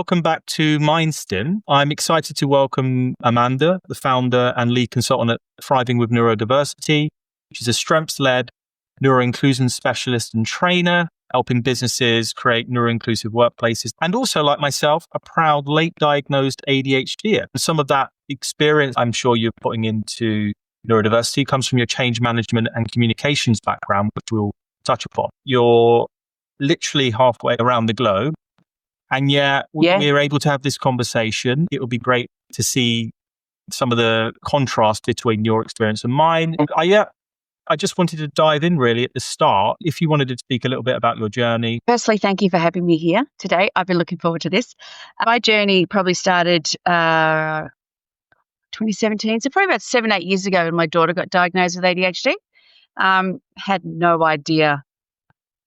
welcome back to MiND Stim. I'm excited to welcome Amanda, the founder and lead consultant at Thriving with Neurodiversity. She's a strengths-led neuroinclusion specialist and trainer, helping businesses create neuroinclusive workplaces. And also, like myself, a proud late diagnosed ADHDer. Some of that experience I'm sure you're putting into neurodiversity comes from your change management and communications background, which we'll touch upon. You're literally halfway around the globe. And yet we're able to have this conversation. It would be great to see some of the contrast between your experience and mine. I just wanted to dive in really at the start. If you wanted to speak a little bit about your journey. Firstly, thank you for having me here today. I've been looking forward to this. My journey probably started 2017. So probably about 7-8 years ago when my daughter got diagnosed with ADHD. Had no idea.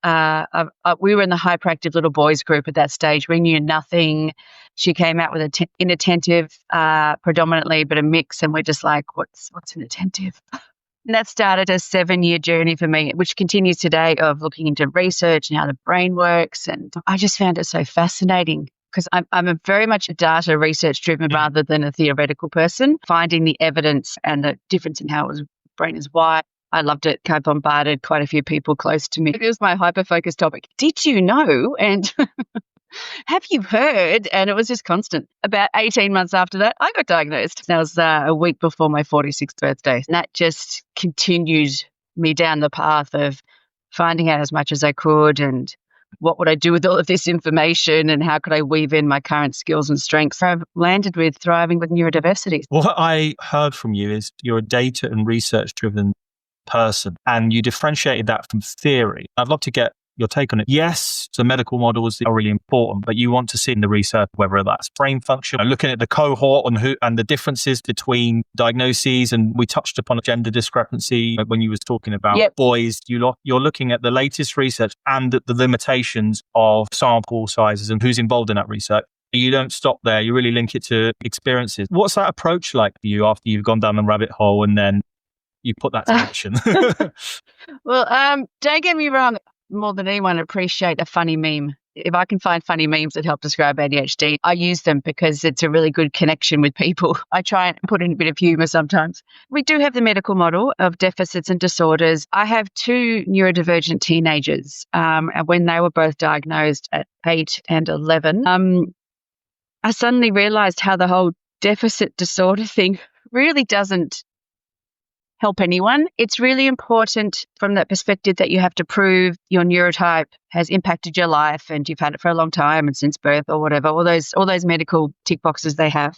We were in the hyperactive little boys group at that stage. We knew nothing. She came out with inattentive predominantly, but a mix. And we're just like, what's inattentive? And that started a 7-year journey for me, which continues today, of looking into research and how the brain works. And I just found it so fascinating because I'm very much a data research driven rather than a theoretical person, finding the evidence and the difference in how the brain is wired. I loved it. I bombarded quite a few people close to me. It was my hyper-focused topic. Did you know? And have you heard? And it was just constant. About 18 months after that, I got diagnosed. That was a week before my 46th birthday. And that just continued me down the path of finding out as much as I could and what would I do with all of this information and how could I weave in my current skills and strengths. So I've landed with Thriving with Neurodiversity. What I heard from you is you're a data and research-driven person, and you differentiated that from theory. I'd love to get your take on it. Yes, the medical models are really important, but you want to see in the research whether that's brain function, looking at the cohort and the differences between diagnoses. And we touched upon gender discrepancy when you was talking about boys. You're looking at the latest research and the limitations of sample sizes and who's involved in that research. You don't stop there. You really link it to experiences. What's that approach like for you after you've gone down the rabbit hole and then you put that to action? Well, don't get me wrong. More than anyone, I appreciate a funny meme. If I can find funny memes that help describe ADHD, I use them because it's a really good connection with people. I try and put in a bit of humor sometimes. We do have the medical model of deficits and disorders. I have 2 neurodivergent teenagers. And when they were both diagnosed at 8 and 11, I suddenly realized how the whole deficit disorder thing really doesn't help anyone. It's really important from that perspective that you have to prove your neurotype has impacted your life and you've had it for a long time and since birth or whatever, all those medical tick boxes they have.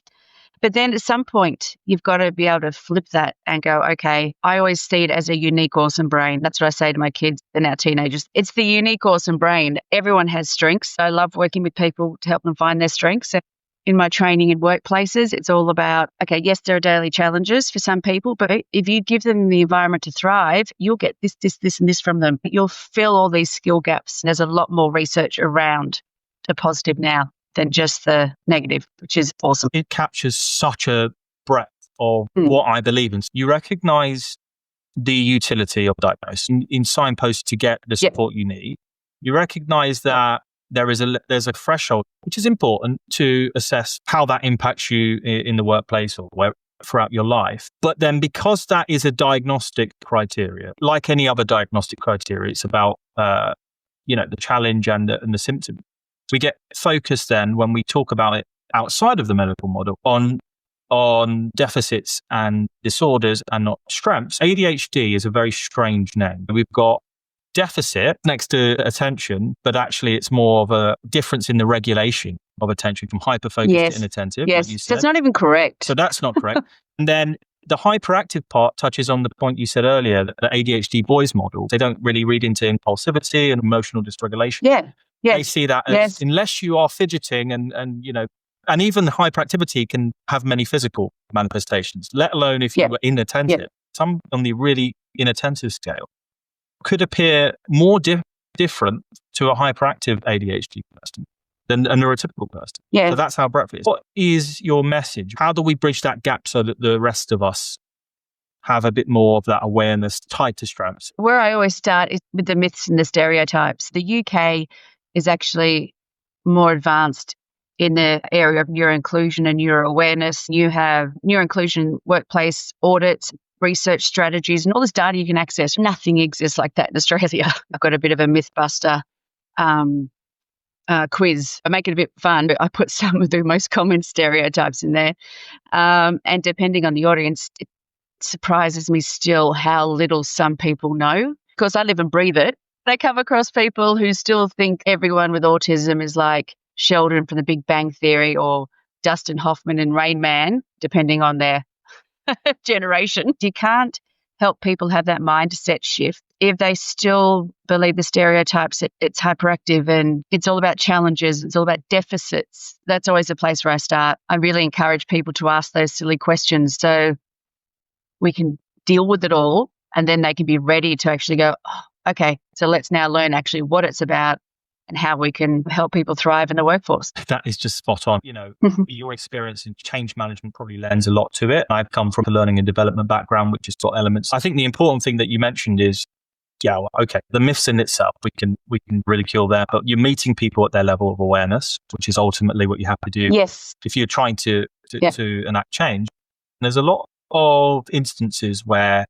But then at some point, you've got to be able to flip that and go, okay, I always see it as a unique, awesome brain. That's what I say to my kids and now teenagers. It's the unique, awesome brain. Everyone has strengths. I love working with people to help them find their strengths. In my training in workplaces, it's all about, okay, yes, there are daily challenges for some people, but if you give them the environment to thrive, you'll get this, and this from them. You'll fill all these skill gaps. There's a lot more research around the positive now than just the negative, which is awesome. It captures such a breadth of what I believe in. You recognize the utility of diagnosis in signposts to get the support you need. You recognize that there's a threshold, which is important to assess how that impacts you in the workplace or throughout your life. But then because that is a diagnostic criteria, like any other diagnostic criteria, it's about, the challenge and the symptom. We get focused then when we talk about it outside of the medical model on deficits and disorders and not strengths. ADHD is a very strange name. We've got deficit next to attention, but actually it's more of a difference in the regulation of attention from hyperfocused to inattentive. Yes, like you said. That's not even correct. So that's not correct. And then the hyperactive part touches on the point you said earlier, that the ADHD boys model, they don't really read into impulsivity and emotional dysregulation. Yeah. Yes. They see that as unless you are fidgeting and even hyperactivity can have many physical manifestations, let alone if you were inattentive. Yeah. Some on the really inattentive scale could appear more different to a hyperactive ADHD person than a neurotypical person. Yeah. So that's how breadth is. What is your message? How do we bridge that gap so that the rest of us have a bit more of that awareness tied to strengths? Where I always start is with the myths and the stereotypes. The UK is actually more advanced in the area of neuroinclusion and neuroawareness. You have neuroinclusion workplace audits, research strategies, and all this data you can access. Nothing exists like that in Australia. I've got a bit of a Mythbuster quiz. I make it a bit fun, but I put some of the most common stereotypes in there. And depending on the audience, it surprises me still how little some people know. Because I live and breathe it. They come across people who still think everyone with autism is like Sheldon from the Big Bang Theory or Dustin Hoffman and Rain Man, depending on their generation. You can't help people have that mindset shift if they still believe the stereotypes that it's hyperactive and it's all about challenges, it's all about deficits. That's always a place where I start. I really encourage people to ask those silly questions so we can deal with it all, and then they can be ready to actually go, oh, okay, so let's now learn actually what it's about and how we can help people thrive in the workforce. That is just spot on. Your experience in change management probably lends a lot to it. I've come from a learning and development background, which has got elements. I think the important thing that you mentioned is, the myths in itself, we can ridicule there, but you're meeting people at their level of awareness, which is ultimately what you have to do. Yes. If you're trying to enact change. And there's a lot of instances where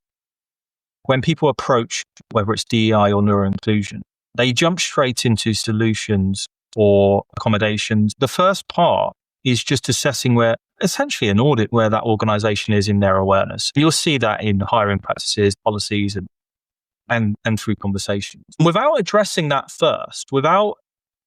when people approach, whether it's DEI or neuroinclusion, they jump straight into solutions or accommodations. The first part is just assessing essentially an audit where that organization is in their awareness. You'll see that in hiring practices, policies, and through conversations. Without addressing that first, without,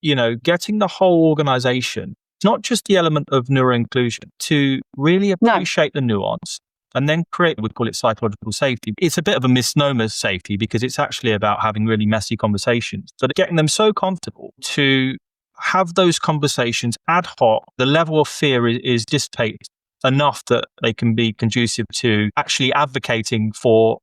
getting the whole organization, it's not just the element of neuroinclusion, to really appreciate the nuance, and then we call it psychological safety. It's a bit of a misnomer safety because it's actually about having really messy conversations, but getting them so comfortable to have those conversations ad hoc. The level of fear is dissipated enough that they can be conducive to actually advocating for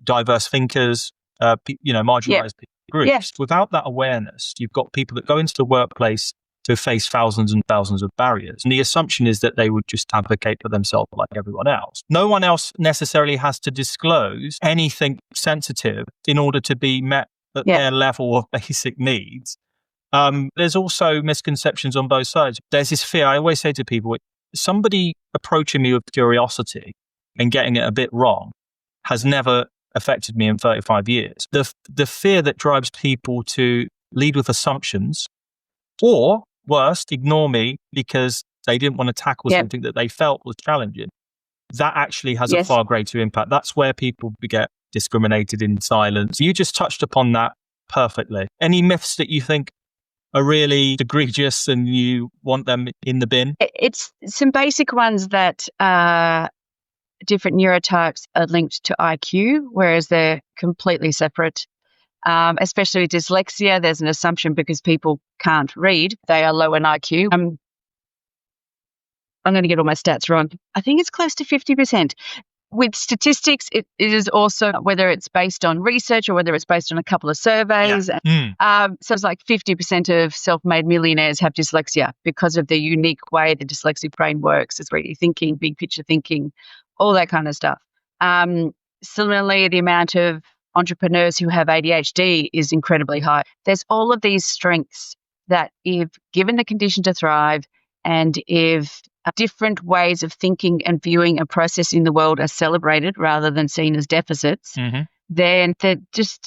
diverse thinkers, marginalized groups. Yeah. Without that awareness, you've got people that go into the workplace to face thousands and thousands of barriers. And the assumption is that they would just advocate for themselves like everyone else. No one else necessarily has to disclose anything sensitive in order to be met at their level of basic needs. There's also misconceptions on both sides. There's this fear. I always say to people, somebody approaching me with curiosity and getting it a bit wrong has never affected me in 35 years. The fear that drives people to lead with assumptions, or worst, ignore me because they didn't want to tackle something that they felt was challenging, that actually has a far greater impact. That's where people get discriminated in silence. You just touched upon that perfectly. Any myths that you think are really egregious and you want them in the bin? It's some basic ones that different neurotypes are linked to IQ, whereas they're completely separate. Especially with dyslexia, there's an assumption because people can't read, they are low in IQ. I'm going to get all my stats wrong. I think it's close to 50%. With statistics, it is also, whether it's based on research or whether it's based on a couple of surveys. Yeah. So it's like 50% of self-made millionaires have dyslexia because of the unique way the dyslexic brain works. It's really thinking, big picture thinking, all that kind of stuff. Similarly, the amount of entrepreneurs who have ADHD is incredibly high. There's all of these strengths that, if given the condition to thrive, and if different ways of thinking and viewing and processing the world are celebrated rather than seen as deficits, then there's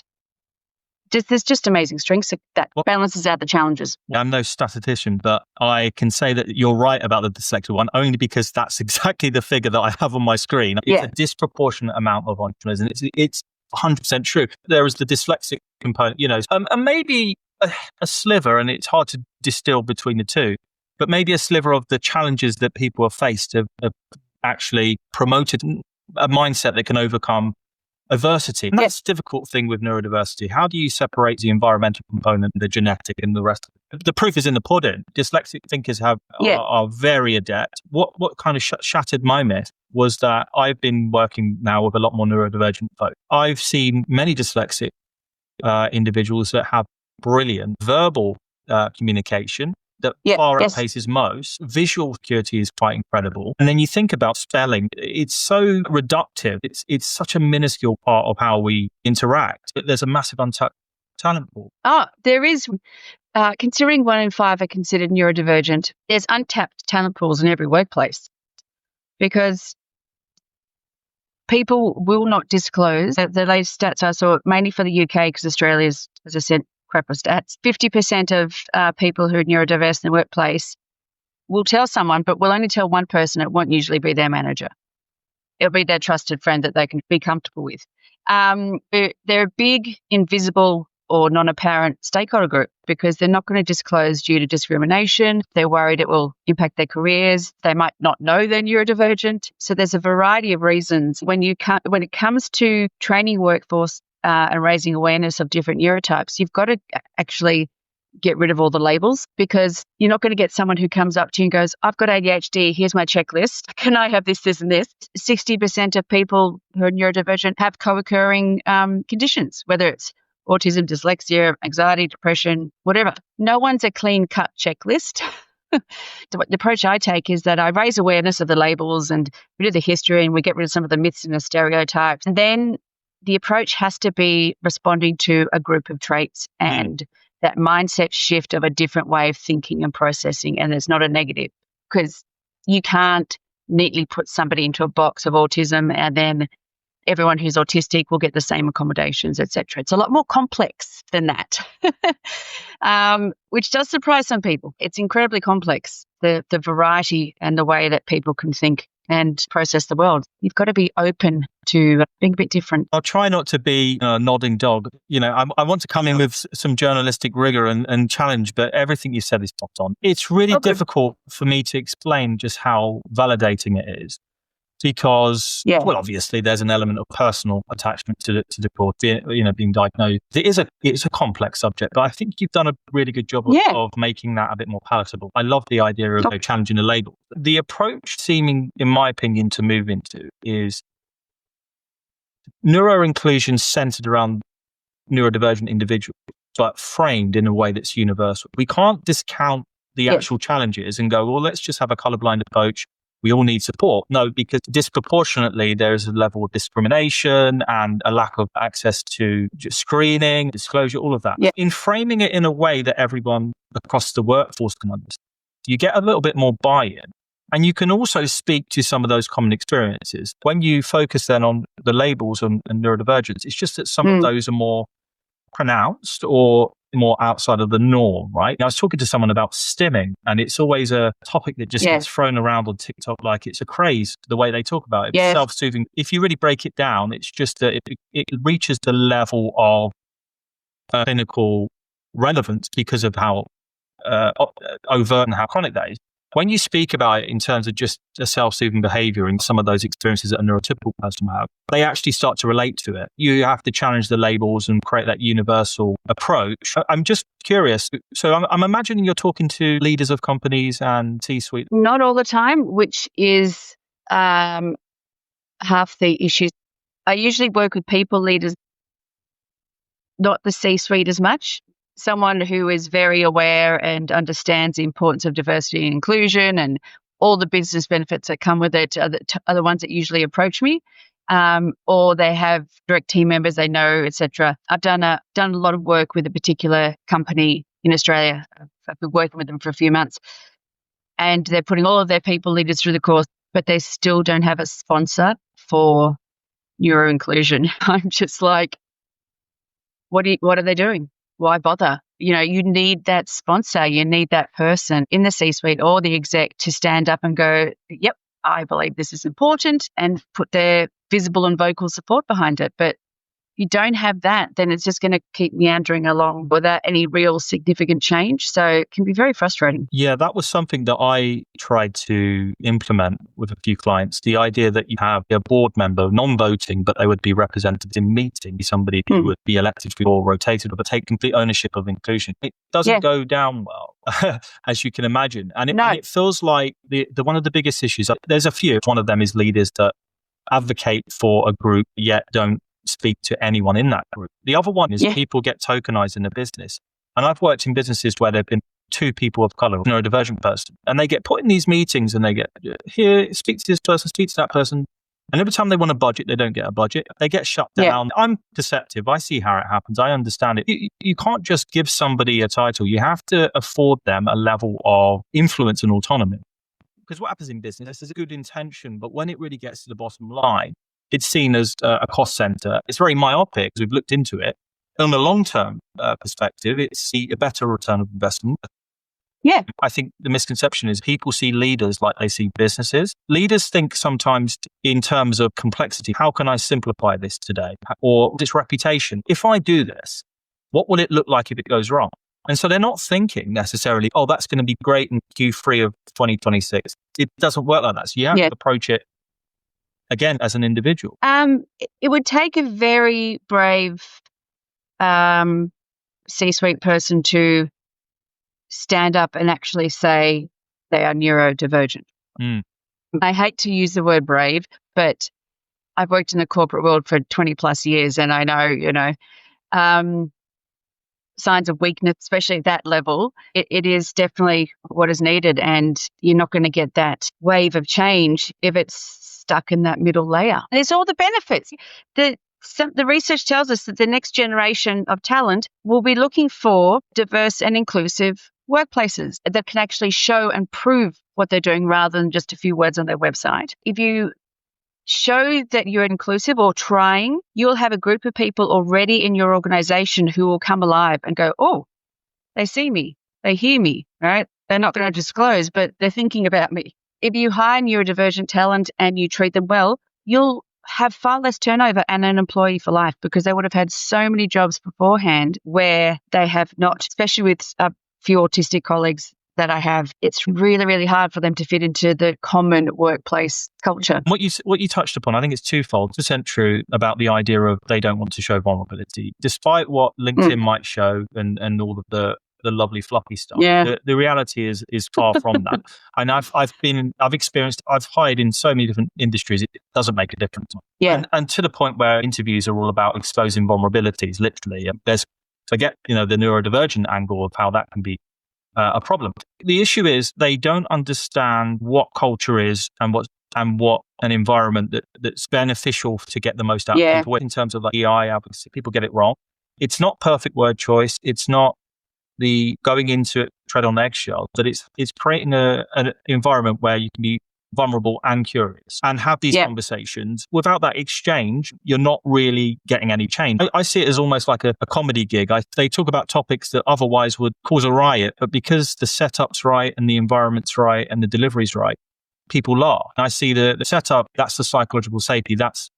just amazing strengths that balances out the challenges. I'm no statistician, but I can say that you're right about the dyslexic one, only because that's exactly the figure that I have on my screen. It's a disproportionate amount of entrepreneurs, and it's 100% true. There is the dyslexic component, and maybe a sliver, and it's hard to distill between the two, but maybe a sliver of the challenges that people have faced have actually promoted a mindset that can overcome adversity. And that's the difficult thing with neurodiversity. How do you separate the environmental component, the genetic, and the rest of it? The proof is in the pudding. Dyslexic thinkers are very adept. What kind of shattered my myth was that I've been working now with a lot more neurodivergent folk. I've seen many dyslexic individuals that have brilliant verbal communication that far outpaces most. Visual acuity is quite incredible. And then you think about spelling, it's so reductive. It's such a minuscule part of how we interact. There's a massive untapped talent pool? Oh, there is. Considering 1 in 5 are considered neurodivergent, there's untapped talent pools in every workplace because people will not disclose. The latest stats I saw, mainly for the UK, because Australia's, as I said, crap of stats, 50% of people who are neurodiverse in the workplace will tell someone, but will only tell one person. It won't usually be their manager. It'll be their trusted friend that they can be comfortable with. They're a big, invisible or non-apparent stakeholder group because they're not going to disclose due to discrimination. They're worried it will impact their careers. They might not know they're neurodivergent. So there's a variety of reasons. When it comes to training workforce and raising awareness of different neurotypes, you've got to actually get rid of all the labels because you're not going to get someone who comes up to you and goes, I've got ADHD, here's my checklist. Can I have this, this, and this? 60% of people who are neurodivergent have co-occurring conditions, whether it's autism, dyslexia, anxiety, depression, whatever. No one's a clean-cut checklist. The approach I take is that I raise awareness of the labels and rid of the history and we get rid of some of the myths and the stereotypes. And then the approach has to be responding to a group of traits and that mindset shift of a different way of thinking and processing, and it's not a negative because you can't neatly put somebody into a box of autism and then everyone who's autistic will get the same accommodations, etc. It's a lot more complex than that, which does surprise some people. It's incredibly complex, the variety and the way that people can think and process the world. You've got to be open to being a bit different. I'll try not to be a nodding dog. I want to come in with some journalistic rigor and challenge, but everything you said is spot on. It's really difficult for me to explain just how validating it is because, well, obviously there's an element of personal attachment to the course, being diagnosed. It's a complex subject, but I think you've done a really good job of making that a bit more palatable. I love the idea of challenging the label. The approach seeming, in my opinion, to move into is neuroinclusion centered around neurodivergent individuals, but framed in a way that's universal. We can't discount the actual challenges and go, well, let's just have a colorblind approach. We all need support. No, because disproportionately, there's a level of discrimination and a lack of access to screening, disclosure, all of that. Yeah. In framing it in a way that everyone across the workforce can understand, you get a little bit more buy-in. And you can also speak to some of those common experiences. When you focus then on the labels and neurodivergence, it's just that some of those are more pronounced or more outside of the norm, right? I was talking to someone about stimming, and it's always a topic that just gets thrown around on TikTok like it's a craze, the way they talk about it. It's self-soothing. If you really break it down, it's just that it reaches the level of clinical relevance because of how overt and how chronic that is. When you speak about it in terms of just a self-soothing behavior and some of those experiences that a neurotypical person have, they actually start to relate to it. You have to challenge the labels and create that universal approach. I'm just curious. So I'm imagining you're talking to leaders of companies and C-suite. Not all the time, which is half the issue. I usually work with people leaders, not the C-suite as much. Someone who is very aware and understands the importance of diversity and inclusion and all the business benefits that come with it are the ones that usually approach me, or they have direct team members they know, etc. I've done a lot of work with a particular company in Australia. I've been working with them for a few months, and they're putting all of their people leaders through the course, but they still don't have a sponsor for neuroinclusion. I'm just like, what are they doing? Why bother? You need that sponsor. You need that person in the C-suite or the exec to stand up and go, yep, I believe this is important, and put their visible and vocal support behind it. But if you don't have that, then it's just going to keep meandering along without any real significant change. So it can be very frustrating. Yeah, that was something that I tried to implement with a few clients. The idea that you have a board member, non-voting, but they would be represented in meetings, somebody who would be elected or rotated, but take complete ownership of inclusion. It doesn't go down well, as you can imagine. And it feels like the one of the biggest issues, there's a few. One of them is leaders that advocate for a group yet don't speak to anyone in that group. The other one is people get tokenized in a business. And I've worked in businesses where there have been two people of color, a neurodivergent person, and they get put in these meetings and they get, here, speak to this person, speak to that person. And every time they want a budget, they don't get a budget. They get shut down. Yeah. I'm perceptive. I see how it happens. I understand it. You can't just give somebody a title. You have to afford them a level of influence and autonomy. Because what happens in business is a good intention, but when it really gets to the bottom line, it's seen as a cost center. It's very myopic because we've looked into it. On a long-term perspective, it's a better return of investment. Yeah. I think the misconception is people see leaders like they see businesses. Leaders think sometimes in terms of complexity. How can I simplify this today? Or this reputation. If I do this, what will it look like if it goes wrong? And so they're not thinking necessarily, oh, that's going to be great in Q3 of 2026. It doesn't work like that. So you have to approach it, again, as an individual. It would take a very brave C-suite person to stand up and actually say they are neurodivergent. I hate to use the word brave, but I've worked in the corporate world for 20 plus years, and I know, signs of weakness, especially at that level, it is definitely what is needed, and you're not going to get that wave of change if it's stuck in that middle layer. And it's all the benefits. The research tells us that the next generation of talent will be looking for diverse and inclusive workplaces that can actually show and prove what they're doing rather than just a few words on their website. If you show that you're inclusive or trying, you'll have a group of people already in your organization who will come alive and go, oh, they see me, they hear me, right? They're not going to disclose, but they're thinking about me. If you hire neurodivergent talent and you treat them well, you'll have far less turnover and an employee for life, because they would have had so many jobs beforehand where they have not, especially with a few autistic colleagues that I have. It's really, really hard for them to fit into the common workplace culture. What you touched upon, I think it's twofold. 100% true about the idea of they don't want to show vulnerability. Despite what LinkedIn might show and all of the lovely fluffy stuff, the reality is far from that. And I've hired in so many different industries, it doesn't make a difference. Yeah. And to the point where interviews are all about exposing vulnerabilities, literally. Forget the neurodivergent angle of how that can be a problem. The issue is they don't understand what culture is and what an environment that's beneficial to get the most out of people. In terms of like EI advocacy, people get it wrong. It's not perfect word choice. It's not the going into it tread on eggshells, but it's creating an environment where you can be vulnerable and curious and have these conversations. Without that exchange, you're not really getting any change. I see it as almost like a comedy gig. They talk about topics that otherwise would cause a riot, but because the setup's right and the environment's right and the delivery's right, people laugh. And I see the setup, that's the psychological safety, that's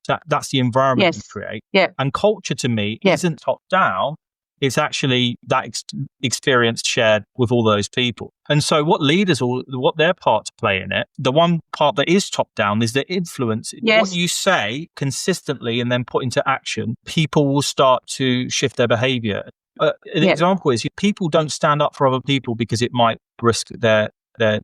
the environment you create. And culture to me isn't top down. It's actually that experience shared with all those people. And so what leaders, or what their part to play in it, the one part that is top down is the influence. What you say consistently and then put into action, people will start to shift their behavior. An example is people don't stand up for other people because it might risk their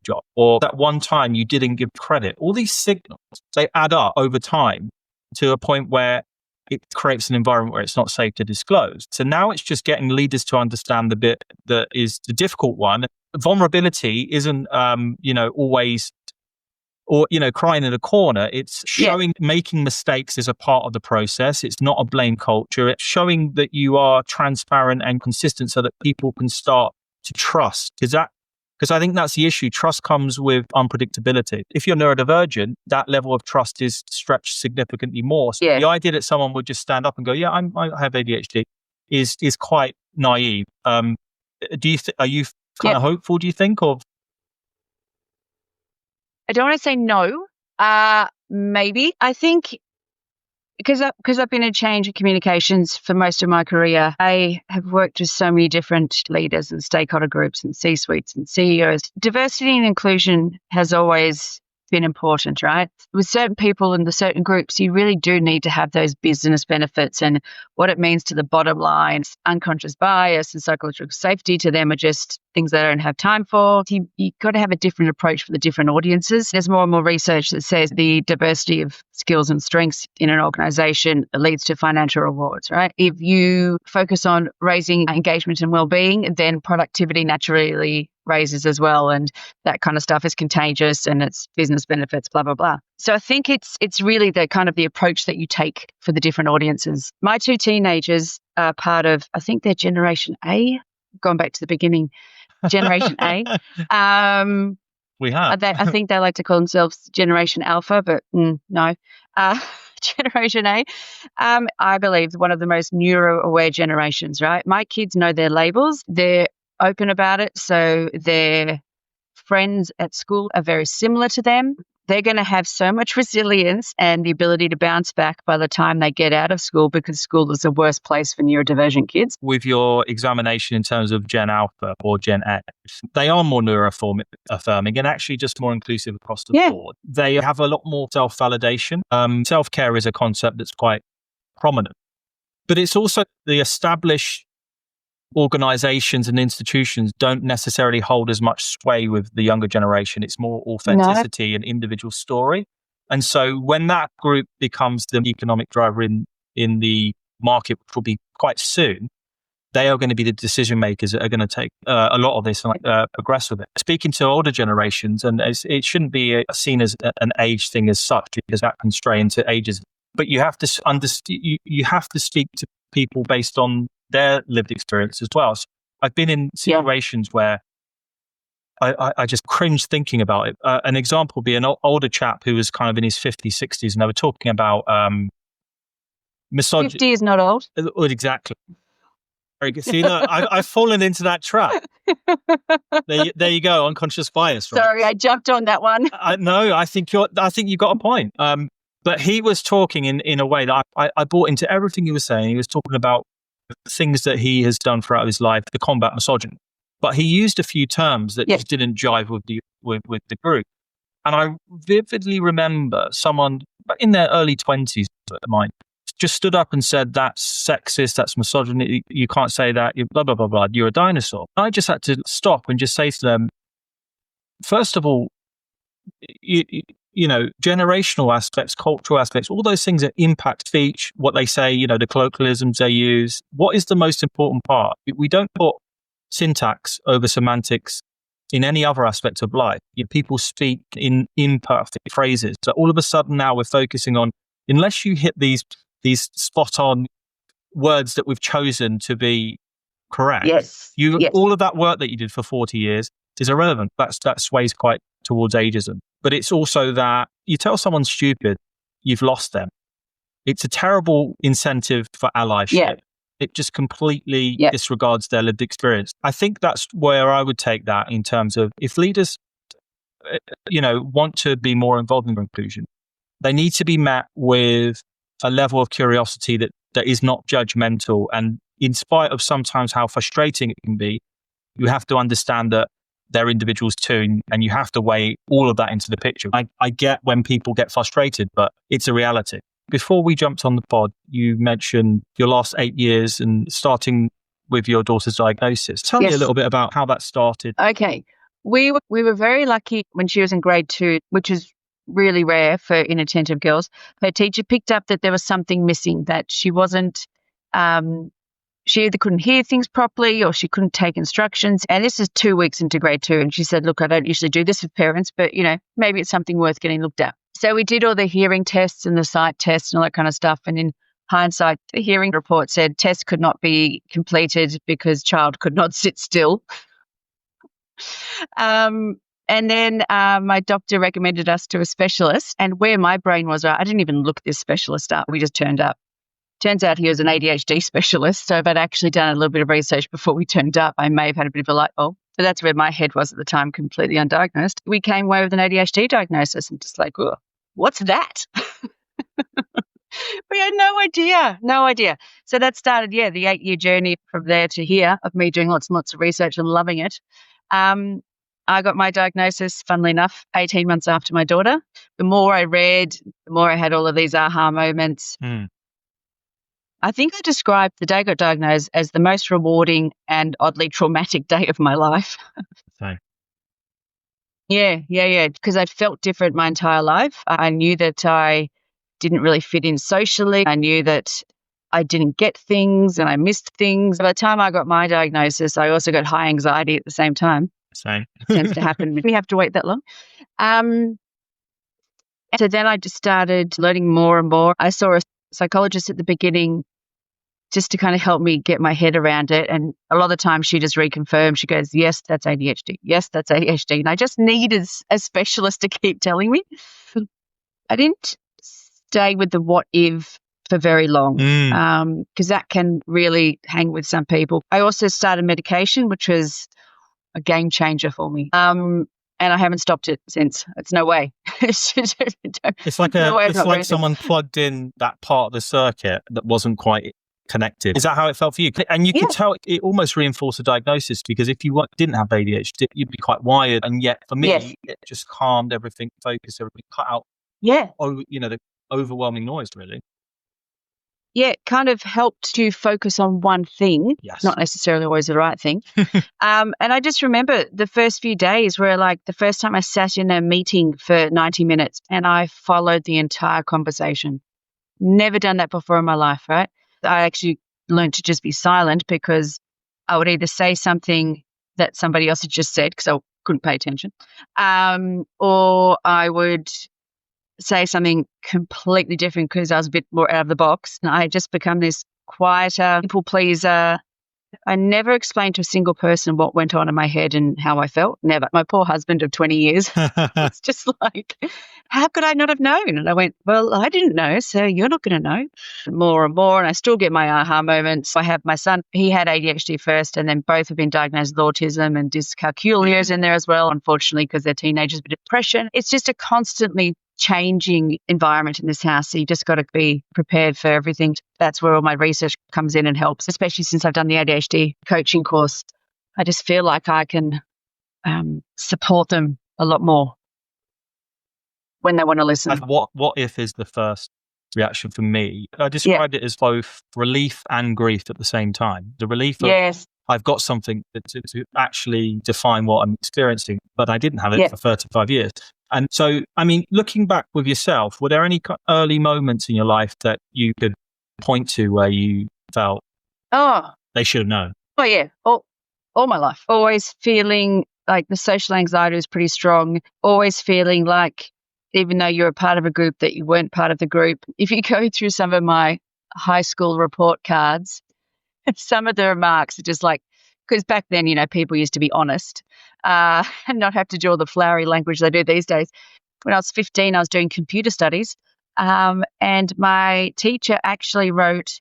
job, or that one time you didn't give credit. All these signals, they add up over time to a point where it creates an environment where it's not safe to disclose. So now it's just getting leaders to understand the bit that is the difficult one. Vulnerability isn't, always, or, crying in a corner. It's showing, making mistakes is a part of the process. It's not a blame culture. It's showing that you are transparent and consistent so that people can start to trust. Because I think that's the issue. Trust comes with unpredictability. If you're neurodivergent, that level of trust is stretched significantly more. So the idea that someone would just stand up and go, I have ADHD is quite naive. Are you kind of hopeful, do you think? Or I don't want to say no. Maybe. I think because I've been in change and communications for most of my career, I have worked with so many different leaders and stakeholder groups and C-suites and CEOs. Diversity and inclusion has always been important, right? With certain people in the certain groups, you really do need to have those business benefits and what it means to the bottom line. Unconscious bias and psychological safety to them are just things they don't have time for. You've got to have a different approach for the different audiences. There's more and more research that says the diversity of skills and strengths in an organization leads to financial rewards, right? If you focus on raising engagement and well-being, then productivity naturally raises as well, and that kind of stuff is contagious and it's business benefits, blah, blah, blah. So I think it's really the kind of the approach that you take for the different audiences. My 2 teenagers are part of, I think they're Generation A, going back to the beginning, Generation A. We have. I think they like to call themselves Generation Alpha, but no. Generation A, I believe, one of the most neuro-aware generations, right? My kids know their labels. They're open about it. So their friends at school are very similar to them. They're going to have so much resilience and the ability to bounce back by the time they get out of school, because school is the worst place for neurodivergent kids. With your examination in terms of Gen Alpha or Gen X, they are more neuroaffirming and actually just more inclusive across the board. They have a lot more self-validation. Self-care is a concept that's quite prominent, but it's also the established organizations and institutions don't necessarily hold as much sway with the younger generation. It's more authenticity and individual story. And so when that group becomes the economic driver in the market, which will be quite soon, they are going to be the decision makers that are going to take a lot of this and progress with it. Speaking to older generations, and it shouldn't be seen as an age thing as such, because that can stray into ages. But you have to you have to speak to people based on their lived experience as well. So I've been in situations where I just cringe thinking about it. An example would be an older chap who was kind of in his 50s, 60s, and they were talking about misogyny. 50 is not old. Exactly. Very good. See, look, I've fallen into that trap. There you go, unconscious bias. Right? Sorry, I jumped on that one. I think you got a point. But he was talking in a way that I bought into everything he was saying. He was talking about things that he has done throughout his life to combat misogyny. But he used a few terms that just didn't jive with the group. And I vividly remember someone in their early 20s, just stood up and said, that's sexist, that's misogyny, you can't say that, you blah, blah, blah, blah, you're a dinosaur. I just had to stop and just say to them, first of all, you know, generational aspects, cultural aspects, all those things that impact speech, what they say, you know, the colloquialisms they use. What is the most important part? We don't put syntax over semantics in any other aspect of life. People speak in imperfect phrases. So all of a sudden now we're focusing on, unless you hit these spot on words that we've chosen to be correct, all of that work that you did for 40 years is irrelevant. That sways quite towards ageism. But it's also that you tell someone stupid, you've lost them. It's a terrible incentive for allyship. Yeah. It just completely disregards their lived experience. I think that's where I would take that in terms of, if leaders, want to be more involved in inclusion, they need to be met with a level of curiosity that is not judgmental. And in spite of sometimes how frustrating it can be, you have to understand that they're individuals too, and you have to weigh all of that into the picture. I get when people get frustrated, but it's a reality. Before we jumped on the pod, you mentioned your last 8 years and starting with your daughter's diagnosis. Tell me a little bit about how that started. Okay. We were very lucky when she was in grade 2, which is really rare for inattentive girls. Her teacher picked up that there was something missing, that she wasn't, she either couldn't hear things properly or she couldn't take instructions. And this is 2 weeks into grade 2. And she said, look, I don't usually do this with parents, but, maybe it's something worth getting looked at. So we did all the hearing tests and the sight tests and all that kind of stuff. And in hindsight, the hearing report said test could not be completed because child could not sit still. And then my doctor recommended us to a specialist. And where my brain was, I didn't even look this specialist up. We just turned up. Turns out he was an ADHD specialist. So if I'd actually done a little bit of research before we turned up, I may have had a bit of a light bulb. But that's where my head was at the time, completely undiagnosed. We came away with an ADHD diagnosis and just like, oh, what's that? We had no idea. So that started, the 8-year journey from there to here of me doing lots and lots of research and loving it. I got my diagnosis, funnily enough, 18 months after my daughter. The more I read, the more I had all of these aha moments. I think I described the day I got diagnosed as the most rewarding and oddly traumatic day of my life. Same. Yeah. Because I'd felt different my entire life. I knew that I didn't really fit in socially. I knew that I didn't get things and I missed things. By the time I got my diagnosis, I also got high anxiety at the same time. Same. Tends to happen. We have to wait that long. So then I just started learning more and more. I saw a psychologist at the beginning just to kind of help me get my head around it. And a lot of the time she just reconfirmed. She goes, yes, that's ADHD. Yes, that's ADHD. And I just needed a specialist to keep telling me. I didn't stay with the what if for very long because that can really hang with some people. I also started medication, which was a game changer for me. And I haven't stopped it since. It's no way. It's like someone plugged in that part of the circuit that wasn't quite connected. Is that how it felt for you? And you could tell it almost reinforced the diagnosis, because if you didn't have ADHD, you'd be quite wired. And yet for me, it just calmed everything, focused everything, cut out, the overwhelming noise, really. Yeah, it kind of helped to focus on one thing, not necessarily always the right thing. And I just remember the first few days where, like, the first time I sat in a meeting for 90 minutes and I followed the entire conversation. Never done that before in my life, right? I actually learned to just be silent, because I would either say something that somebody else had just said because I couldn't pay attention, or I would say something completely different because I was a bit more out of the box. And I just become this quieter, people pleaser. I never explained to a single person what went on in my head and how I felt. Never. My poor husband of 20 years, it's just like, how could I not have known? And I went, well, I didn't know, so you're not going to know. More and more, and I still get my aha moments. I have my son, he had ADHD first, and then both have been diagnosed with autism, and dyscalculia is in there as well, unfortunately, because they're teenagers with depression. It's just a constantly changing environment in this house. So you just got to be prepared for everything. That's where all my research comes in and helps, especially since I've done the ADHD coaching course. I just feel like I can support them a lot more when they want to listen. And what if is the first reaction for me. I described it as both relief and grief at the same time. The relief of I've got something to actually define what I'm experiencing, but I didn't have it for 35 years. And so, I mean, looking back with yourself, were there any early moments in your life that you could point to where you felt they should have known? Oh, yeah. All my life. Always feeling like the social anxiety was pretty strong. Always feeling like even though you're a part of a group, that you weren't part of the group. If you go through some of my high school report cards, some of the remarks are just like, because back then, people used to be honest and not have to do all the flowery language they do these days. When I was 15, I was doing computer studies, and my teacher actually wrote,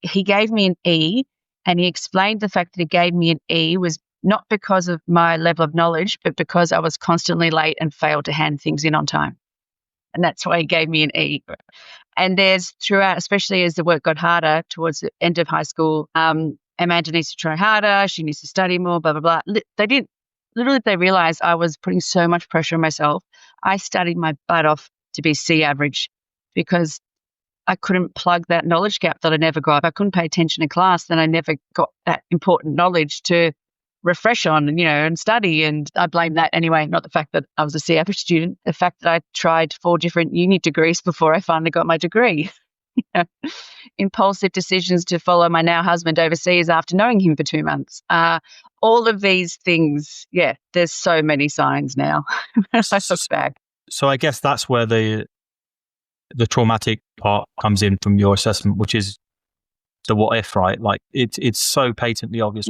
he gave me an E, and he explained the fact that he gave me an E was not because of my level of knowledge, but because I was constantly late and failed to hand things in on time. And that's why he gave me an E. And there's throughout, especially as the work got harder towards the end of high school, Amanda needs to try harder, she needs to study more, blah, blah, blah. They realized I was putting so much pressure on myself. I studied my butt off to be C average because I couldn't plug that knowledge gap that I never got. If I couldn't pay attention in class, then I never got that important knowledge to refresh on and study. And I blame that anyway, not the fact that I was a C average student, the fact that I tried 4 different uni degrees before I finally got my degree. Impulsive decisions to follow my now husband overseas after knowing him for 2 months. All of these things, there's so many signs now. I look back. So I guess that's where the traumatic part comes in from your assessment, which is the what if, right? Like it's so patently obvious.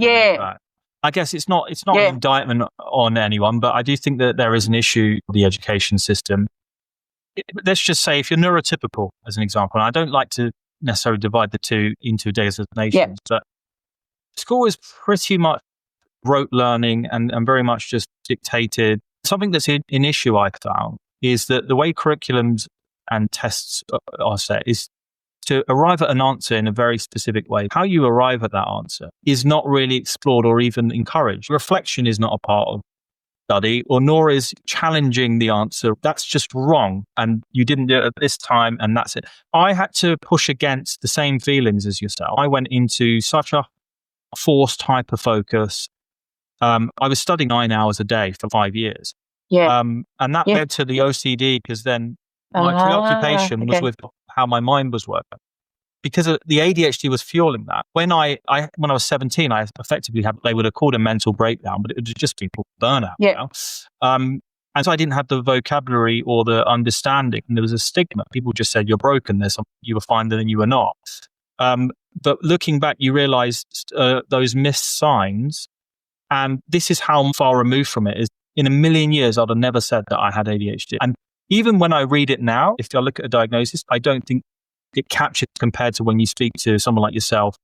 I guess it's not an indictment on anyone, but I do think that there is an issue with the education system. Let's just say if you're neurotypical, as an example, and I don't like to necessarily divide the two into designations, but school is pretty much rote learning and very much just dictated. Something that's an issue I found is that the way curriculums and tests are set is to arrive at an answer in a very specific way. How you arrive at that answer is not really explored or even encouraged. Reflection is not a part of study, or nor is challenging the answer. That's just wrong, and you didn't do it at this time, and that's it. I had to push against the same feelings as yourself. I went into such a forced hyper-focus. I was studying 9 hours a day for 5 years. And that led to the OCD, because then my preoccupation was with how my mind was working. because the ADHD was fueling that. When I was 17, I effectively they would have called a mental breakdown, but it would just be burnout. Yeah. And so I didn't have the vocabulary or the understanding. And there was a stigma. People just said, you're broken. You were fine, then you were not. But looking back, you realize those missed signs. And this is how far removed from it is. In a million years, I'd have never said that I had ADHD. And even when I read it now, if I look at a diagnosis, I don't think it captures compared to when you speak to someone like yourself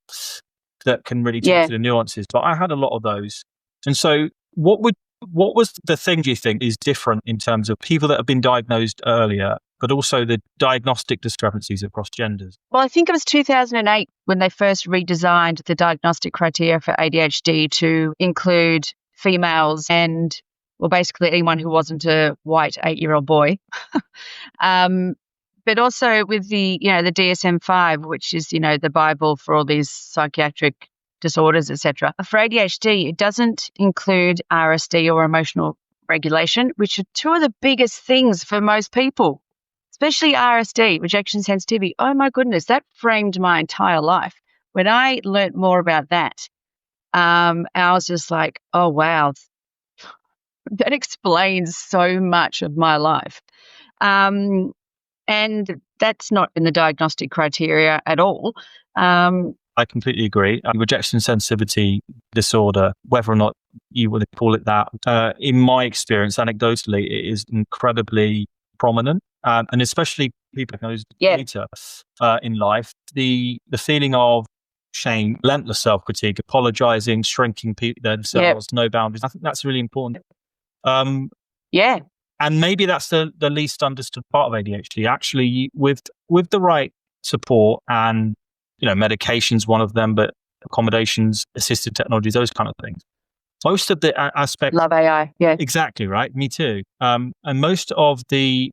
that can really talk to the nuances. But I had a lot of those. And so what was the thing, do you think, is different in terms of people that have been diagnosed earlier, but also the diagnostic discrepancies across genders? Well, I think it was 2008 when they first redesigned the diagnostic criteria for ADHD to include females and, well, basically anyone who wasn't a white 8-year-old boy. But also with the DSM-5, which is, the Bible for all these psychiatric disorders, etc. For ADHD, it doesn't include RSD or emotional regulation, which are two of the biggest things for most people, especially RSD, rejection sensitivity. Oh my goodness, that framed my entire life. When I learnt more about that, I was just like, oh wow, that explains so much of my life. And that's not in the diagnostic criteria at all. I completely agree. Rejection sensitivity disorder, whether or not you would call it that, in my experience, anecdotally, it is incredibly prominent. And especially people diagnosed later in life, the feeling of shame, relentless self-critique, apologizing, shrinking themselves, no boundaries. I think that's really important. And maybe that's the least understood part of ADHD. Actually, with the right support and medications, one of them, but accommodations, assisted technologies, those kind of things. Most of the aspects. Love AI. Yeah. Exactly right. Me too. And most of the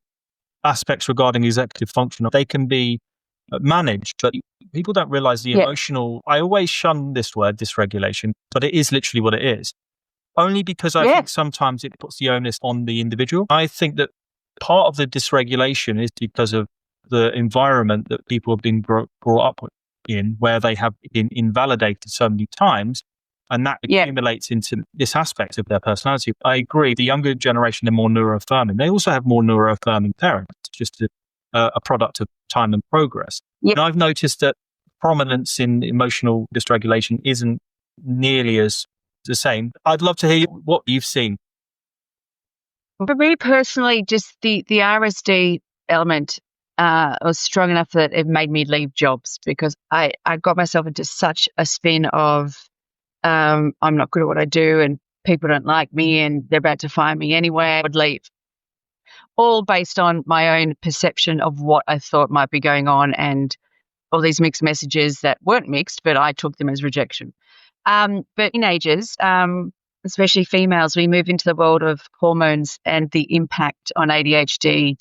aspects regarding executive function, they can be managed, but people don't realize the emotional. I always shun this word, dysregulation, but it is literally what it is. Only because I think sometimes it puts the onus on the individual. I think that part of the dysregulation is because of the environment that people have been brought up in, where they have been invalidated so many times, and that accumulates into this aspect of their personality. I agree. The younger generation are more neuroaffirming. They also have more neuroaffirming parents, just a product of time and progress. And I've noticed that prominence in emotional dysregulation isn't nearly as the same. I'd love to hear what you've seen. For me personally, just the RSD element was strong enough that it made me leave jobs, because I got myself into such a spin of I'm not good at what I do and people don't like me and they're about to fire me anyway. I would leave. All based on my own perception of what I thought might be going on and all these mixed messages that weren't mixed, but I took them as rejection. But teenagers, especially females, we move into the world of hormones and the impact on ADHD.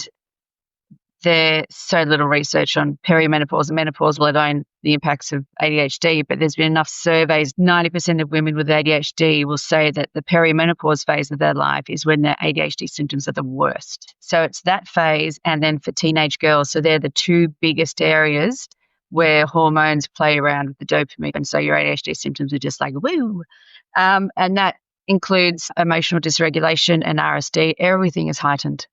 There's so little research on perimenopause and menopause, let alone the impacts of ADHD, but there's been enough surveys. 90% of women with ADHD will say that the perimenopause phase of their life is when their ADHD symptoms are the worst. So it's that phase, and then for teenage girls, so they're the two biggest areas where hormones play around with the dopamine. And so your ADHD symptoms are just like, woo. And that includes emotional dysregulation and RSD. Everything is heightened.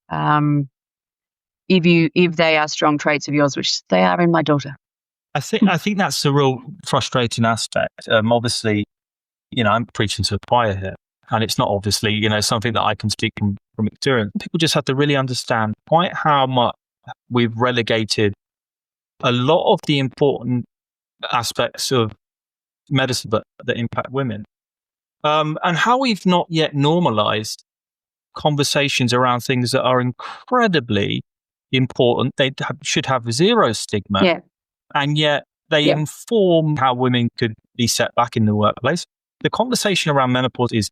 If they are strong traits of yours, which they are in my daughter. I think that's the real frustrating aspect. Obviously, I'm preaching to the choir here, and it's not obviously, something that I can speak from experience. People just have to really understand quite how much we've relegated a lot of the important aspects of medicine that impact women, and how we've not yet normalized conversations around things that are incredibly important. They should have zero stigma, and yet they inform how women could be set back in the workplace. The conversation around menopause is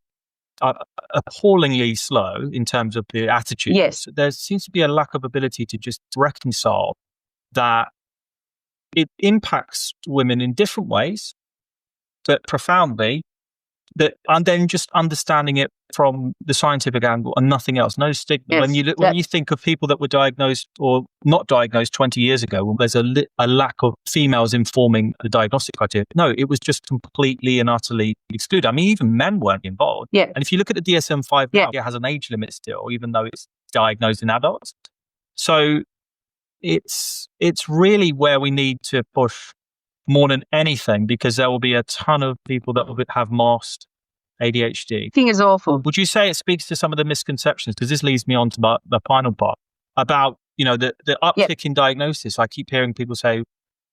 appallingly slow in terms of the attitude. Yes. There seems to be a lack of ability to just reconcile that it impacts women in different ways, but profoundly, and then just understanding it from the scientific angle and nothing else, no stigma. Yes. When you think of people that were diagnosed or not diagnosed 20 years ago, well, there's a lack of females informing the diagnostic criteria. No, it was just completely and utterly excluded. I mean, even men weren't involved. Yeah. And if you look at the DSM-5 now, it has an age limit still, even though it's diagnosed in adults. So it's really where we need to push more than anything, because there will be a ton of people that will have masked ADHD. I think it's awful. Would you say it speaks to some of the misconceptions? Because this leads me on to the final part about, the uptick in diagnosis. I keep hearing people say,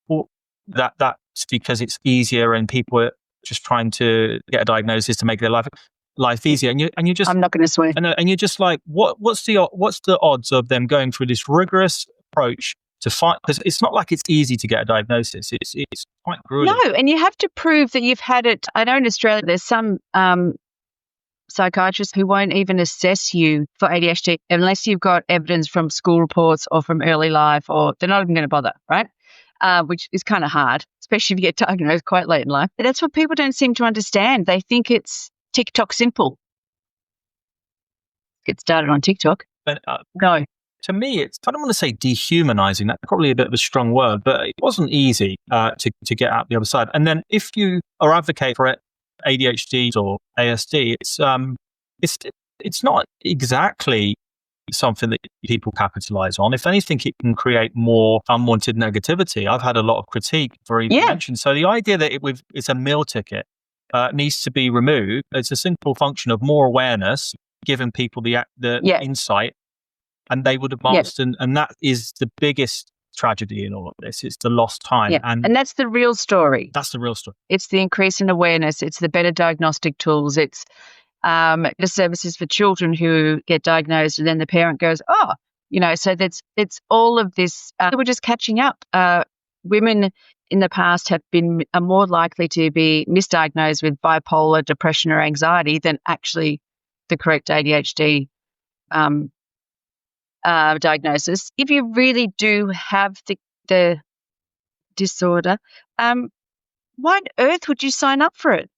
well, that's because it's easier and people are just trying to get a diagnosis to make their life easier. And you're just, I'm not going to swear. And you're just like, what's the odds of them going through this rigorous approach to find, because it's not like it's easy to get a diagnosis. It's quite grueling. No, and you have to prove that you've had it. I know in Australia there's some psychiatrists who won't even assess you for ADHD unless you've got evidence from school reports or from early life, or they're not even going to bother, right? Which is kind of hard, especially if you get diagnosed quite late in life. But that's what people don't seem to understand. They think it's TikTok simple. Get started on TikTok. But, no. To me, I don't want to say dehumanizing, that's probably a bit of a strong word, but it wasn't easy to get out the other side. And then if you are advocate for ADHD or ASD, it's not exactly something that people capitalize on. If anything, it can create more unwanted negativity. I've had a lot of critique for even mentioned. So the idea that it's a meal ticket needs to be removed. It's a simple function of more awareness, giving people the insight, and they would have masked. And that is the biggest tragedy in all of this. It's the lost time. Yeah. And that's the real story. That's the real story. It's the increase in awareness. It's the better diagnostic tools. It's the services for children who get diagnosed, and then the parent goes, so it's all of this. We're just catching up. Women in the past are more likely to be misdiagnosed with bipolar, depression, or anxiety than actually the correct ADHD diagnosis. If you really do have the disorder, why on earth would you sign up for it?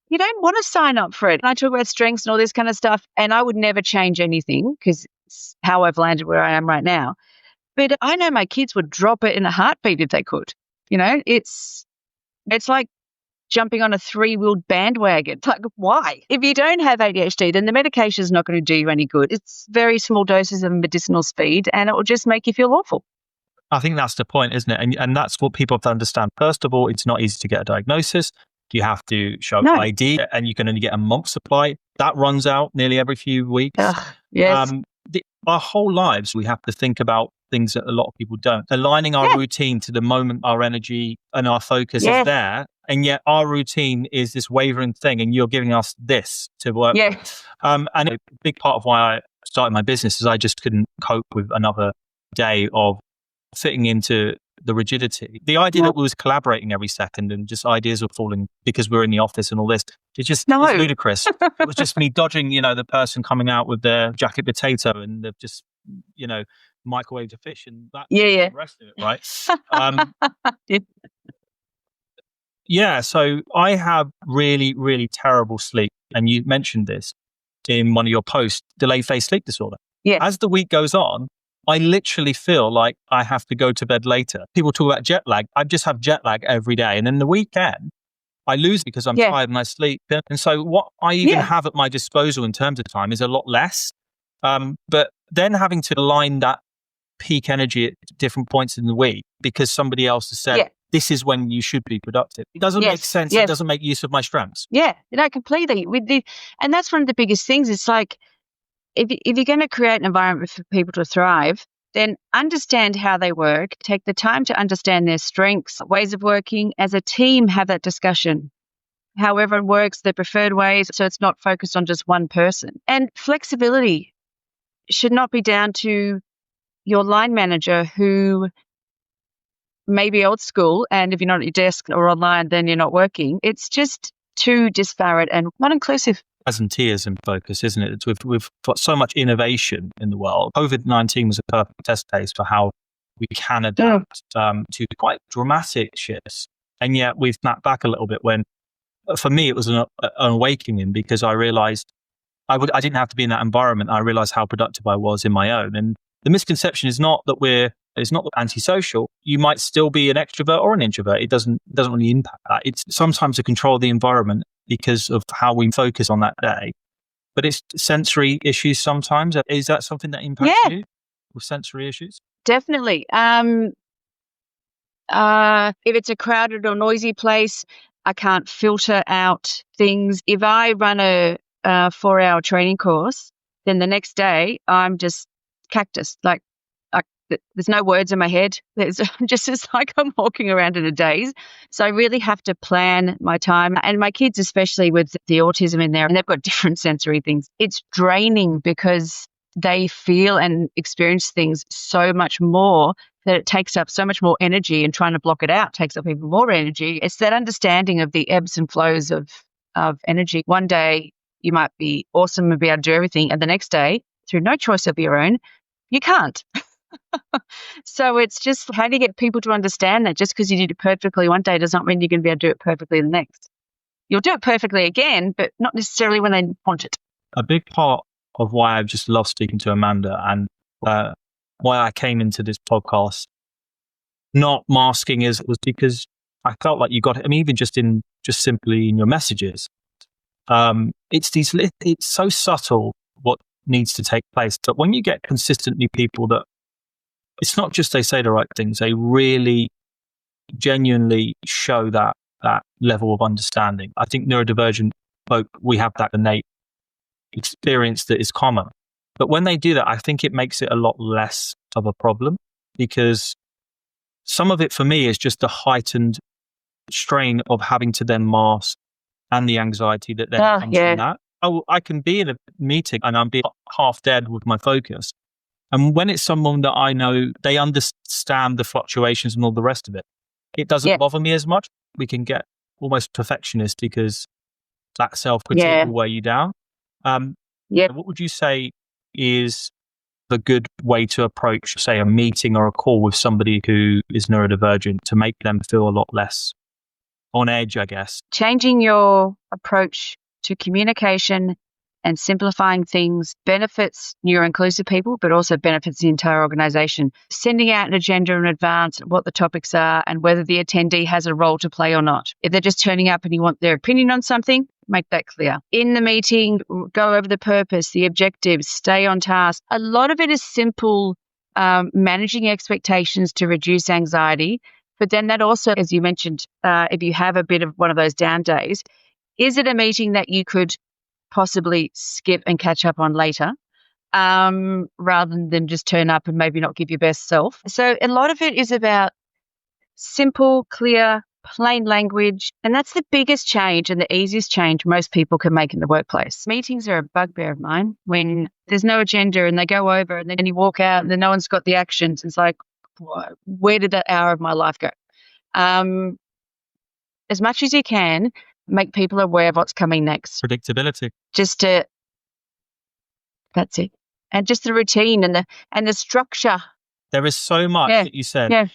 You don't want to sign up for it. And I talk about strengths and all this kind of stuff, and I would never change anything because it's how I've landed where I am right now. But I know my kids would drop it in a heartbeat if they could. It's like jumping on a 3-wheeled bandwagon. It's like, why? If you don't have ADHD, then the medication is not going to do you any good. It's very small doses of medicinal speed, and it will just make you feel awful. I think that's the point, isn't it? And that's what people have to understand. First of all, it's not easy to get a diagnosis. You have to show ID, and you can only get a month's supply. That runs out nearly every few weeks. Yes. Our whole lives, we have to think about things that a lot of people don't. Aligning our routine to the moment our energy and our focus is there. And yet our routine is this wavering thing, and you're giving us this to work. Yeah. And a big part of why I started my business is I just couldn't cope with another day of fitting into the rigidity. The idea that we was collaborating every second and just ideas were falling because we're in the office and all this, it's ludicrous. It was just me dodging, the person coming out with their jacket potato, and they've just, microwaved a fish, and that's the rest of it, right? So I have really, really terrible sleep. And you mentioned this in one of your posts, delayed phase sleep disorder. Yeah. As the week goes on, I literally feel like I have to go to bed later. People talk about jet lag. I just have jet lag every day. And then the weekend, I lose because I'm tired and I sleep. And so what I even have at my disposal in terms of time is a lot less. But then having to align that peak energy at different points in the week because somebody else has said, this is when you should be productive. It doesn't make sense. It doesn't make use of my strengths. Yeah, completely. And that's one of the biggest things. It's like, if you're going to create an environment for people to thrive, then understand how they work, take the time to understand their strengths, ways of working. As a team, have that discussion. However it works, their preferred ways, so it's not focused on just one person. And flexibility should not be down to your line manager who may be old school, and if you're not at your desk or online, then you're not working. It's just too disparate and not inclusive. Presenteeism focus, isn't it? We've got so much innovation in the world. COVID-19 was a perfect test case for how we can adapt to quite dramatic shifts. And yet we've snapped back a little bit when for me, it was an awakening, because I realized I didn't have to be in that environment. I realized how productive I was in my own. And the misconception is not that it's not antisocial. You might still be an extrovert or an introvert. It doesn't really impact that. It's sometimes to control the environment because of how we focus on that day. But it's sensory issues sometimes. Is that something that impacts you with sensory issues? Definitely. If it's a crowded or noisy place, I can't filter out things. If I run a 4-hour training course, then the next day I'm just cactus. Like there's no words in my head. It's like I'm walking around in a daze. So I really have to plan my time. And my kids, especially with the autism in there, and they've got different sensory things. It's draining because they feel and experience things so much more that it takes up so much more energy, and trying to block it out takes up even more energy. It's that understanding of the ebbs and flows of energy. One day you might be awesome and be able to do everything, and the next day, through no choice of your own, you can't. So it's just, how do you get people to understand that just because you did it perfectly one day does not mean you're going to be able to do it perfectly the next. You'll do it perfectly again, but not necessarily when they want it. A big part of why I've just loved speaking to Amanda, and why I came into this podcast, not masking, was because I felt like you got it. I mean, even just simply in your messages, it's so subtle what needs to take place. But when you get consistently people that, it's not just they say the right things, they really genuinely show that level of understanding. I think neurodivergent folk, we have that innate experience that is common. But when they do that, I think it makes it a lot less of a problem, because some of it for me is just the heightened strain of having to then mask, and the anxiety that then comes from that. I can be in a meeting and I'm being half dead with my focus. And when it's someone that I know, they understand the fluctuations and all the rest of it, it doesn't bother me as much. We can get almost perfectionist because that self-critique will weigh you down. What would you say is the good way to approach, say, a meeting or a call with somebody who is neurodivergent to make them feel a lot less on edge, I guess? Changing your approach to communication and simplifying things benefits neuroinclusive people, but also benefits the entire organization. Sending out an agenda in advance, what the topics are, and whether the attendee has a role to play or not. If they're just turning up and you want their opinion on something, make that clear. In the meeting, go over the purpose, the objectives, stay on task. A lot of it is simple, managing expectations to reduce anxiety. But then that also, as you mentioned, if you have a bit of one of those down days, is it a meeting that you could possibly skip and catch up on later, rather than just turn up and maybe not give your best self? So a lot of it is about simple, clear, plain language. And that's the biggest change and the easiest change most people can make in the workplace. Meetings are a bugbear of mine when there's no agenda and they go over and then you walk out and then no one's got the actions. It's like, where did that hour of my life go? As much as you can, make people aware of what's coming next. Predictability. That's it. And just the routine and the structure. There is so much that you said. Yeah.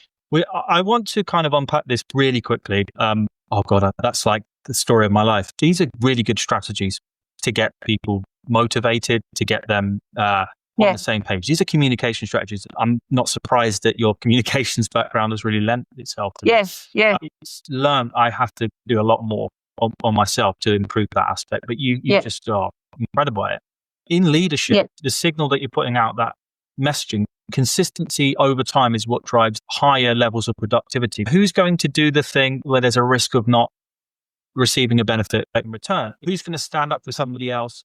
I want to kind of unpack this really quickly. That's like the story of my life. These are really good strategies to get people motivated, to get them on the same page. These are communication strategies. I'm not surprised that your communications background has really lent itself to this. It's learned I have to do a lot more on myself to improve that aspect. But you just are incredible at it. In leadership, the signal that you're putting out, that messaging, consistency over time is what drives higher levels of productivity. Who's going to do the thing where there's a risk of not receiving a benefit in return? Who's going to stand up for somebody else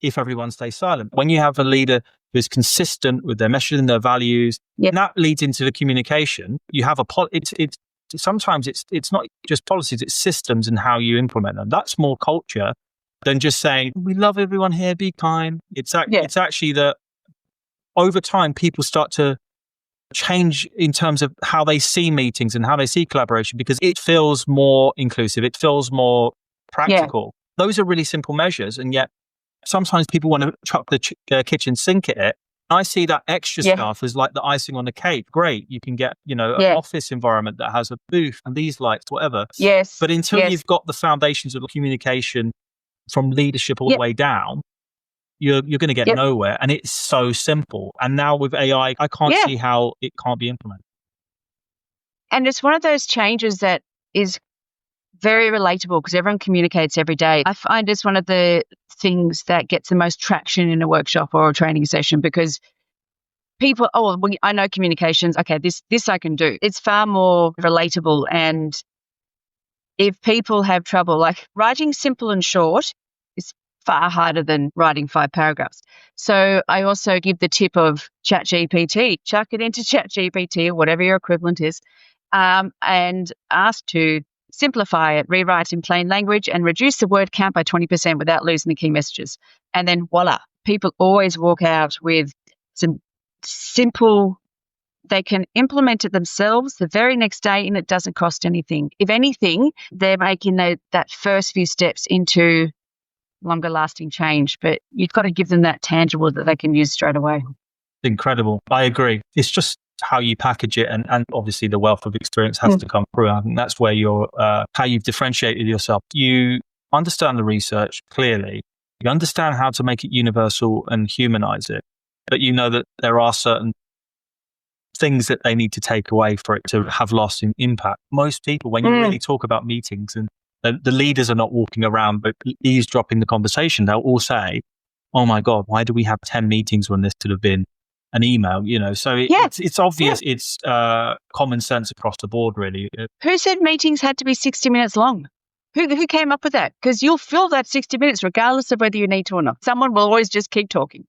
if everyone stays silent? When you have a leader who's consistent with their messaging and their values, and that leads into the communication. You have sometimes it's not just policies, it's systems and how you implement them. That's more culture than just saying, we love everyone here, be kind. It's actually that over time, people start to change in terms of how they see meetings and how they see collaboration, because it feels more inclusive. It feels more practical. Those are really simple measures. And yet sometimes people want to chuck the kitchen sink at it I see that extra stuff as like the icing on the cake. Great. You can get, an office environment that has a booth and these lights, whatever. Yes. But until you've got the foundations of communication from leadership all the way down, you're going to get nowhere. And it's so simple. And now with AI, I can't see how it can't be implemented. And it's one of those changes that is very relatable because everyone communicates every day. I find it's one of the things that gets the most traction in a workshop or a training session because people, I know communications. Okay, this I can do. It's far more relatable. And if people have trouble, like writing simple and short is far harder than writing 5 paragraphs. So I also give the tip of ChatGPT. Chuck it into ChatGPT or whatever your equivalent is, and ask to simplify it, rewrite in plain language, and reduce the word count by 20% without losing the key messages. And then voila, people always walk out with some simple, they can implement it themselves the very next day and it doesn't cost anything. If anything, they're making that first few steps into longer lasting change, but you've got to give them that tangible that they can use straight away. Incredible. I agree. It's just how you package it and obviously the wealth of experience has to come through. I think that's where how you've differentiated yourself. You understand the research clearly. You understand how to make it universal and humanize it, but you know that there are certain things that they need to take away for it to have lasting impact. Most people, when you really talk about meetings and the leaders are not walking around but eavesdropping the conversation, they'll all say, oh my God, why do we have 10 meetings when this could have been an email? So it's obvious. It's common sense across the board, really. Who said meetings had to be 60 minutes long? Who came up with that? Because you'll fill that 60 minutes regardless of whether you need to or not. Someone will always just keep talking.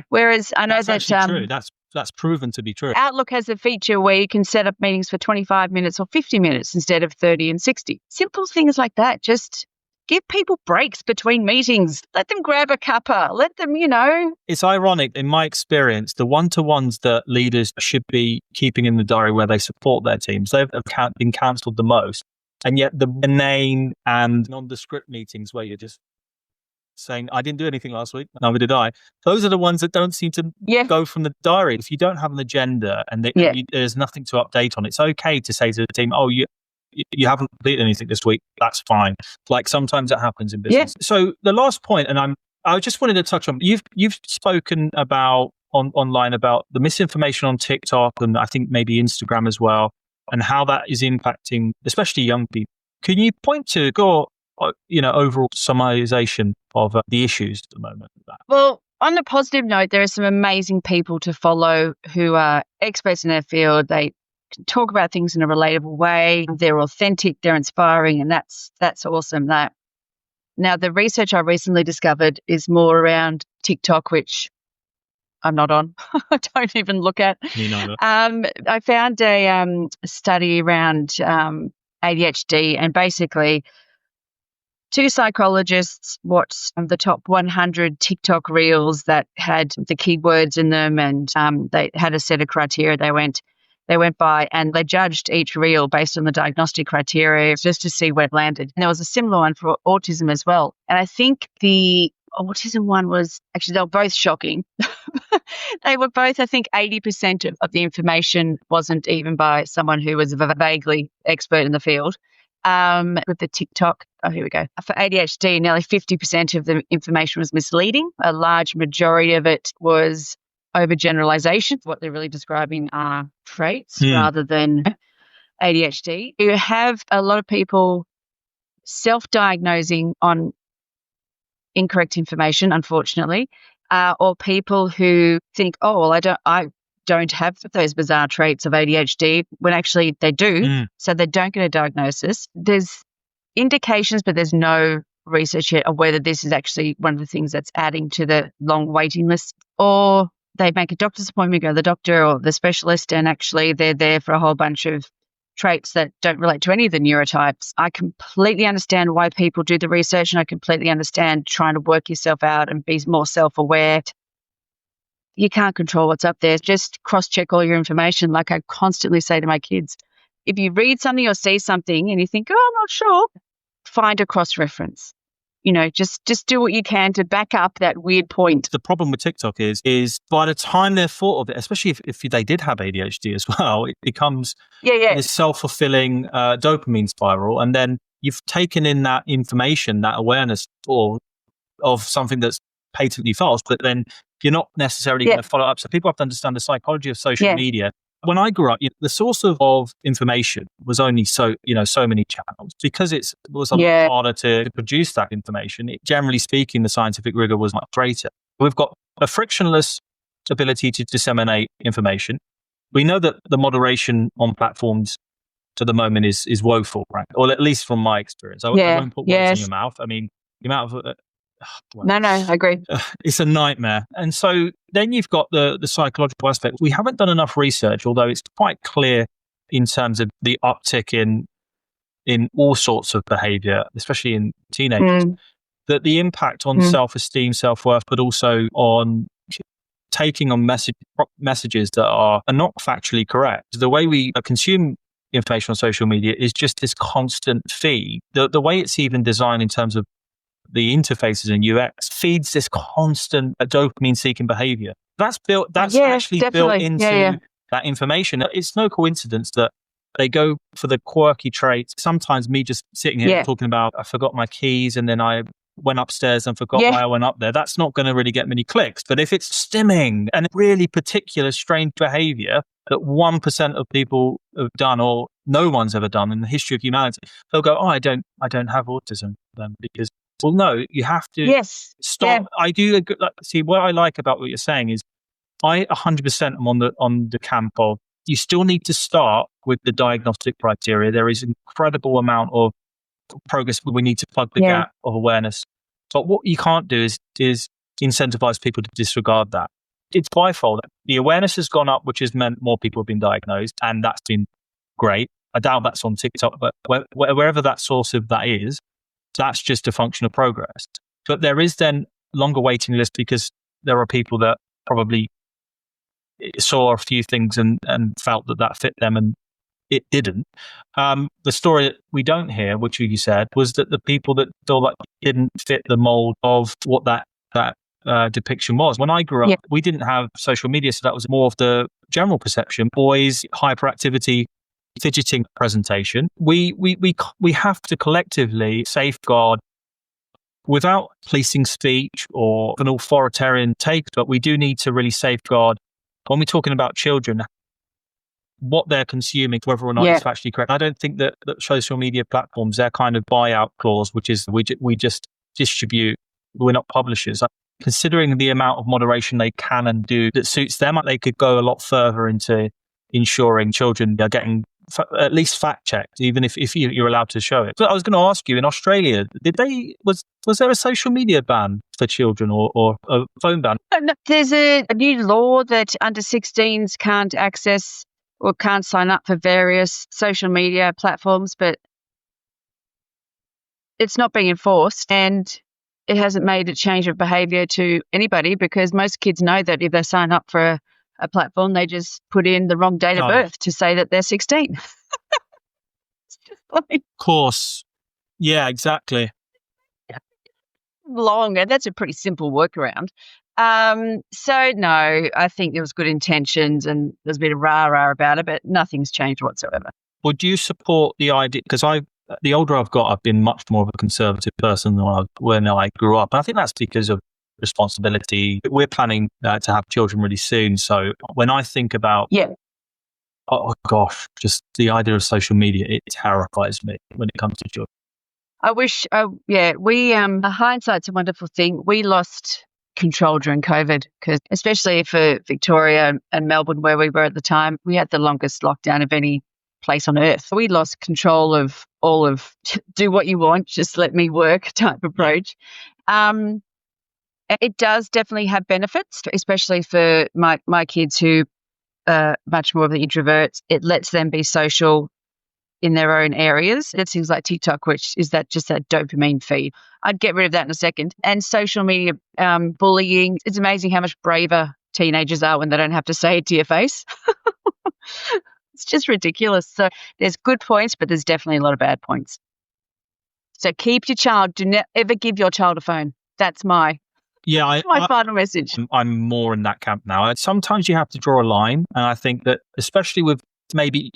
Whereas I know that's true. That's proven to be true. Outlook has a feature where you can set up meetings for 25 minutes or 50 minutes instead of 30 and 60. Simple things like that. Just give people breaks between meetings. Let them grab a cuppa. Let them, It's ironic. In my experience, the one-to-ones that leaders should be keeping in the diary where they support their teams, they've been cancelled the most. And yet the inane and nondescript meetings where you're just saying, I didn't do anything last week, neither did I. Those are the ones that don't seem to go from the diary. If you don't have an agenda and there's nothing to update on, it's okay to say to the team, oh, you haven't completed anything this week. That's fine. Like sometimes that happens in business. So the last point, and I just wanted to touch on, you've spoken about online about the misinformation on TikTok and I think maybe Instagram as well, and how that is impacting, especially young people. Can you point to overall summarization of the issues at the moment? Well, on a positive note, there are some amazing people to follow who are experts in their field. They can talk about things in a relatable way. They're authentic, they're inspiring, and that's awesome. Now, the research I recently discovered is more around TikTok, which I'm not on. I don't even look at. Me neither. I found a study around ADHD, and basically 2 psychologists watched the top 100 TikTok reels that had the keywords in them, and they had a set of criteria they went by, and they judged each reel based on the diagnostic criteria just to see where it landed. And there was a similar one for autism as well. And I think the autism one was, actually, they were both shocking. They were both, I think 80% of the information wasn't even by someone who was vaguely expert in the field. With the TikTok, here we go. For ADHD, nearly 50% of the information was misleading. A large majority of it was overgeneralization. What they're really describing are traits rather than ADHD. You have a lot of people self-diagnosing on incorrect information, unfortunately, or people who think, oh, well, I don't have those bizarre traits of ADHD, when actually they do. So they don't get a diagnosis. There's indications, but there's no research yet of whether this is actually one of the things that's adding to the long waiting list. Or they make a doctor's appointment, go to the doctor or the specialist, and actually they're there for a whole bunch of traits that don't relate to any of the neurotypes. I completely understand why people do the research, and I completely understand trying to work yourself out and be more self-aware. You can't control what's up there. Just cross-check all your information. Like I constantly say to my kids, if you read something or see something and you think, oh, I'm not sure, find a cross-reference. just do what you can to back up that weird point. The problem with TikTok is by the time they're thought of it, especially if they did have ADHD as well, it becomes this self-fulfilling dopamine spiral. And then you've taken in that information, that awareness of something that's patently false, but then you're not necessarily going to follow up. So people have to understand the psychology of social media. When I grew up, the source of information was only so many channels. Because it was a lot harder to produce that information. Generally speaking, the scientific rigor was much greater. We've got a frictionless ability to disseminate information. We know that the moderation on platforms to the moment is woeful, right? Or at least from my experience. I won't put words in your mouth. I mean, the amount of no, I agree. It's a nightmare. And so then you've got the psychological aspect. We haven't done enough research, although it's quite clear in terms of the uptick in all sorts of behavior, especially in teenagers, that the impact on self-esteem, self-worth, but also on taking on messages that are not factually correct. The way we consume information on social media is just this constant feed. The way it's even designed in terms of the interfaces in UX feeds this constant dopamine-seeking behavior. That's actually built into that information. It's no coincidence that they go for the quirky traits. Sometimes me just sitting here talking about, I forgot my keys and then I went upstairs and forgot why I went up there. That's not going to really get many clicks. But if it's stimming and really particular strange behavior that 1% of people have done or no one's ever done in the history of humanity, they'll go, I don't have autism then because, well, no, you have to stop. Yeah. I do see what I like about what you're saying is I 100% am on the camp of you still need to start with the diagnostic criteria. There is an incredible amount of progress. We need to plug the gap of awareness. But what you can't do is incentivize people to disregard that. It's bifold. The awareness has gone up, which has meant more people have been diagnosed, and that's been great. I doubt that's on TikTok, but wherever that source of that is, that's just a function of progress. But there is then longer waiting list because there are people that probably saw a few things and felt that fit them and it didn't. The story that we don't hear, which you said, was that the people that feel like it didn't fit the mold of what that depiction was. When I grew up, we didn't have social media, so that was more of the general perception. Boys, hyperactivity, fidgeting presentation. We have to collectively safeguard without policing speech or an authoritarian take, but we do need to really safeguard when we're talking about children, what they're consuming, whether or not it's factually correct. I don't think that social media platforms, their kind of buyout clause, which is we just distribute, we're not publishers. Considering the amount of moderation they can and do that suits them, they could go a lot further into ensuring children are getting at least fact checked, even if you're allowed to show it. So I was going to ask you, in Australia, was there a social media ban for children or a phone ban? No, there's a new law that under 16s can't access or can't sign up for various social media platforms, but it's not being enforced and it hasn't made a change of behaviour to anybody because most kids know that if they sign up for a platform, they just put in the wrong date of birth to say that they're 16. It's just like... Of course. Yeah, exactly. Long, and that's a pretty simple workaround. So no, I think there was good intentions and there's a bit of rah-rah about it, but nothing's changed whatsoever. Would you support the idea, because the older I've got, I've been much more of a conservative person than when I grew up. And I think that's because of responsibility. We're planning to have children really soon. So when I think about, oh gosh, just the idea of social media, it terrifies me when it comes to children. I wish, hindsight's a wonderful thing. We lost control during COVID because especially for Victoria and Melbourne, where we were at the time, we had the longest lockdown of any place on earth. We lost control of all of do what you want, just let me work type approach. It does definitely have benefits, especially for my kids who are much more of the introverts. It lets them be social in their own areas. It's things like TikTok, which is just that dopamine feed. I'd get rid of that in a second. And social media bullying. It's amazing how much braver teenagers are when they don't have to say it to your face. It's just ridiculous. So there's good points, but there's definitely a lot of bad points. So keep your child. Do not ever give your child a phone. That's my final message. I'm more in that camp now. Sometimes you have to draw a line. And I think that especially with maybe,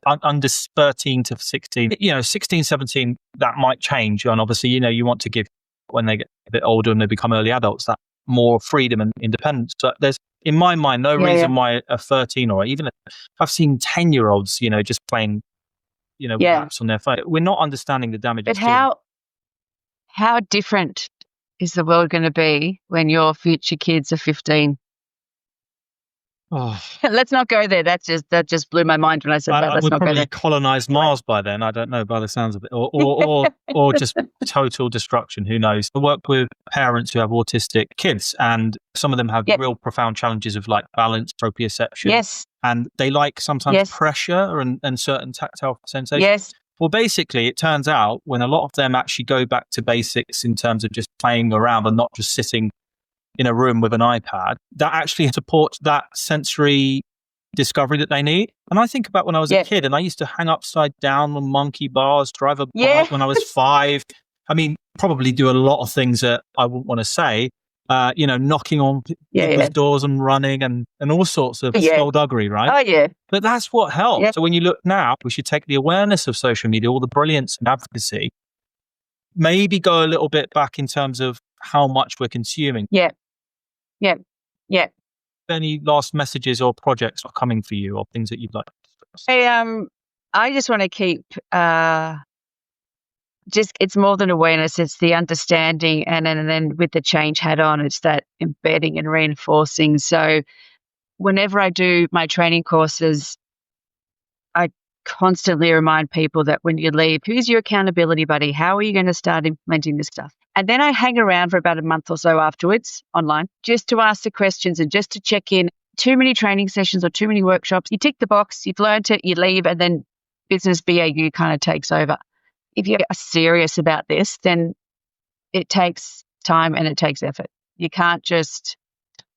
under 13 to 16, 16, 17, that might change. And obviously, you want to give, when they get a bit older and they become early adults, that more freedom and independence. But there's, in my mind, no reason why a 13 or even I've seen 10-year-olds, just playing, apps on their phone. We're not understanding the damage. But how different is the world going to be when your future kids are 15? Oh. Let's not go there. That just blew my mind when I said that. Let's we've not probably go there. colonized Mars by then. I don't know, by the sounds of it, or just total destruction. Who knows? I work with parents who have autistic kids, and some of them have real profound challenges of like balance, proprioception. Yes, and they like sometimes pressure and certain tactile sensations. Yes. Well, basically, it turns out when a lot of them actually go back to basics in terms of just playing around and not just sitting in a room with an iPad, that actually supports that sensory discovery that they need. And I think about when I was a kid and I used to hang upside down on monkey bars, drive a bike when I was 5. I mean, probably do a lot of things that I wouldn't want to say, knocking on people's doors and running and all sorts of skullduggery, right? Oh, yeah. But that's what helps. Yeah. So when you look now, we should take the awareness of social media, all the brilliance and advocacy, maybe go a little bit back in terms of how much we're consuming. Yeah. Any last messages or projects are coming for you or things that you'd like to discuss? Hey, I just want to keep it's more than awareness, it's the understanding, and then with the change hat on, it's that embedding and reinforcing. So whenever I do my training courses, I constantly remind people that when you leave, who's your accountability buddy? How are you going to start implementing this stuff? And then I hang around for about a month or so afterwards online just to ask the questions and just to check in. Too many training sessions or too many workshops, you tick the box, you've learned it, you leave, and then business BAU kind of takes over. If you're serious about this, then it takes time and it takes effort. You can't just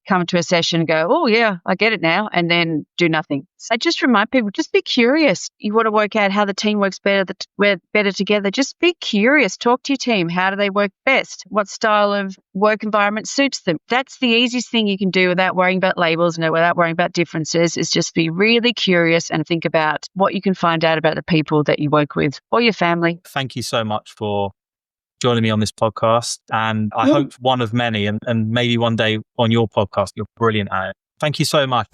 come to a session and go, oh, yeah, I get it now, and then do nothing. So I just remind people, just be curious. You want to work out how the team works better together. Just be curious. Talk to your team. How do they work best? What style of work environment suits them? That's the easiest thing you can do without worrying about labels and without worrying about differences, is just be really curious and think about what you can find out about the people that you work with or your family. Thank you so much for joining me on this podcast. And I hope one of many, and maybe one day on your podcast. You're brilliant at it. Thank you so much.